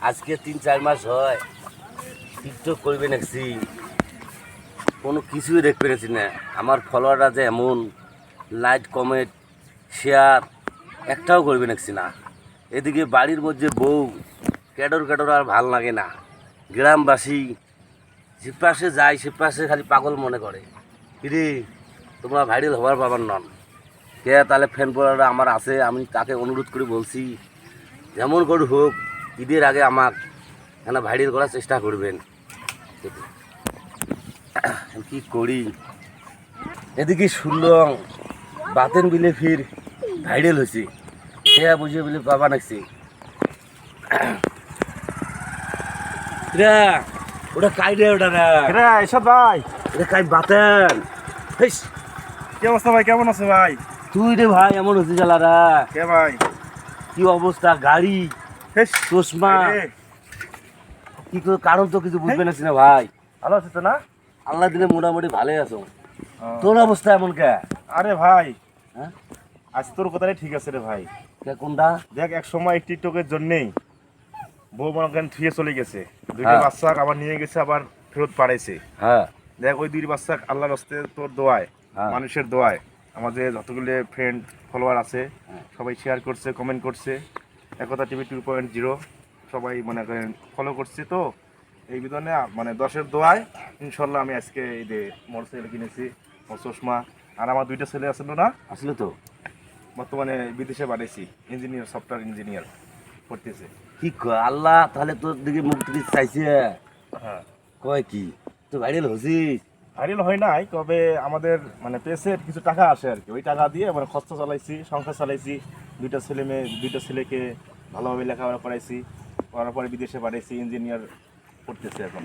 আজকে 3-4 মাস হয় টিকটক করবে নাকি কোনো কিছুই দেখবে নাকি না। আমার ফলোয়াররা যে এমন লাইক কমেন্ট শেয়ার একটাও করবে নাকি না। এদিকে বাড়ির মধ্যে বউ ক্যাডর আর ভাল লাগে না। গ্রামবাসী যে পাশে যায় সে পাশে খালি পাগল মনে করে কিরে তোমরা ভাইরাল হওয়ার পাবার নন কে। তাহলে ফ্যান ফলোয়াররা আমার আছে, আমি তাকে অনুরোধ করে বলছি যেমন করে হোক ঈদের আগে আমার এখানে ভাইরাল করার চেষ্টা করবেন। কি করি এদিকে শুনলাম বাতেন বিলে ফির ভাইরাল হয়েছে সে বুঝে বলে বাবা নাকছে ওটা কাই রে ওটা রে এসব ভাই, এটা কাই বাতেন। কি অবস্থা ভাই? কেমন আছে ভাই? তুই রে ভাই এমন হচ্ছে জ্বালারা কে ভাই? কি অবস্থা, গাড়ি হেস, চশমা রে, কি কারণ তো কিছু বুঝবে না ভাই। ভালো আছে তো না? আল্লাহ দিলে মোটামুটি ভালোই আছো। ও, তোর অবস্থা এমন কে? আরে ভাই, হ্যাঁ আজ তোর কথাটাই ঠিক আছে রে ভাই। কোনটা? দেখ, এক সময় টিকটকের জন্যেই বউ মনে করেন থুয়ে চলে গেছে, দুইটা হ্যাঁ। বাচ্চা আবার নিয়ে গেছে, আবার ফেরত পাঠাইছে। হ্যাঁ দেখ, ওই দুই বাচ্চা আল্লাহর হস্তে তোর দোয়ায়, হ্যাঁ। মানুষের দোয়ায়, আমাদের যতগুলো ফ্রেন্ড ফলোয়ার আছে হ্যাঁ। সবাই শেয়ার করছে, কমেন্ট করছে। একতা টিভি 2.0 সবাই মনে করেন ফলো করছে। তো এই বিধানে মানে 10-এর দোয়ায় ইনশাল্লাহ আমি আজকে এই যে মোটরসাইকেল কিনেছি, মোর চশমা। আর আমার দুইটা ছেলে আছে না, আসলে তো বর্তমানে বিদেশে পাঠাইছি, ইঞ্জিনিয়ার, সফটওয়্যার ইঞ্জিনিয়ার পড়তেছে। কি কয় আল্লাহ তাহলে তোর দিকে মুখ দিকে চাইছে। হ্যাঁ, কয় কি তুই ভাইরাল হছিস? ভাইরাল হয় নাই, তবে আমাদের মানে পেসের কিছু টাকা আসে আর কি। ওই টাকা দিয়ে মানে খরচা চালাইছি, সংসার চালাইছি। দুইটা ছেলেকে ভালোভাবে লেখাপড়া করাইছি, করার পরে বিদেশে পাঠাইছি, ইঞ্জিনিয়ার পড়তেছে এখন।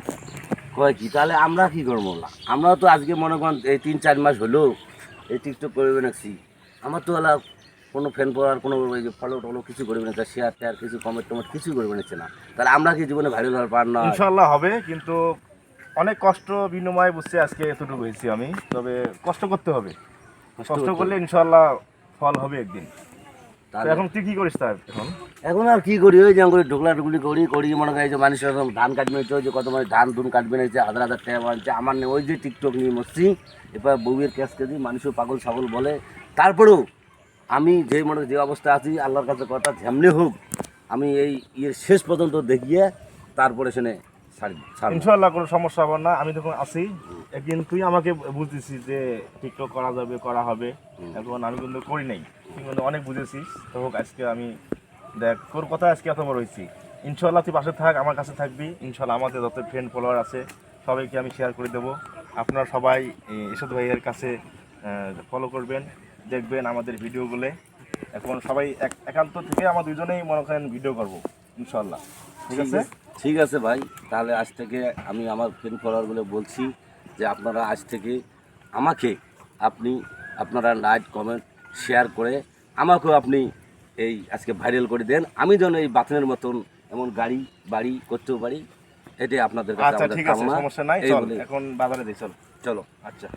কয় কি তাহলে আমরা কি করবো না? আমরাও তো আজকে মনে করেন এই 3-4 মাস হলো এই টিকটক করবে নাকি। আমার তো এলা কোনো ফ্যান পড়ার কোনো ওই যে ফলো টলো কিছু করবে না, শেয়ার টেয়ার কিছু কমেন্ট টমেন্ট কিছু করবে না না। তাহলে আমরা কি জীবনে ভাইরাল হওয়ার পার না? ইনশাল্লাহ হবে, কিন্তু অনেক কষ্ট বিনিময়ে বুঝছি আজকে এতটুকু হয়েছি আমি। তবে কষ্ট করতে হবে, কষ্ট করলে ইনশাল্লাহ ফল হবে একদিন। তো এখন তুই কি করিস তার এখন? এখন আর কি করি, ওই যেমন করে ঢোকলা ঢুকলি করি মনে করি যে মানুষের এরকম ধান কাটবে নিচ্ছে, ওই যে কত মানে ধান ধুন কাটবে নিচ্ছে, 1000 টাকা আনছে। আমার নেই ওই যে টিকটক নিয়ে মরছি, এবার বউয়ের ক্যাশ কেজি মানুষও পাগল ছাগল বলে। তারপরেও আমি যে মনে যে অবস্থা আছি আল্লাহর কাছে কথা যেমনি হোক আমি এই ইয়ের শেষ পর্যন্ত দেখিয়ে তারপরে শুনে ছাড়ি। ইনশাল্লাহ কোনো সমস্যা হবে না, আমি তখন আছি। একদিন তুই আমাকে বুঝতেছিস যে টিকটক করা যাবে, করা হবে। এখন আমি কিন্তু করি নাই, তুই কিন্তু অনেক বুঝেছিস। তো হোক, আজকে আমি দেখ তোর কথা আজকে এত বড় হয়েছি। ইনশাল্লাহ তুই পাশে থাক, আমার কাছে থাকবি। ইনশাল্লাহ আমাদের যত ফ্রেন্ড ফলোয়ার আছে সবাইকে আমি শেয়ার করে দেবো। আপনারা সবাই এরশাদ ভাইয়ের কাছে ফলো করবেন, দেখবেন আমাদের ভিডিওগুলো। এখন সবাই একান্ত থেকে আমরা দুজনেই মনে করেন ভিডিও করবো ইনশাল্লাহ। ঠিক আছে? ঠিক আছে ভাই, তাহলে আজ থেকে আমি আমার ফ্রেন্ড ফলোয়ারগুলো বলছি যে আপনারা আজ থেকে আমাকে আপনারা লাইক কমেন্ট শেয়ার করে আমাকেও আপনি এই আজকে ভাইরাল করে দেন। আমি যেন এই বাথনের মতন এমন গাড়ি বাড়ি করতেও পারি, এটাই আপনাদের কাছে আচ্ছা, আমাদের ঠিক আছে, কামনা। সমস্যা নাই। এই চল বলে এখন বাজারে যাই, চল। চলো। আচ্ছা।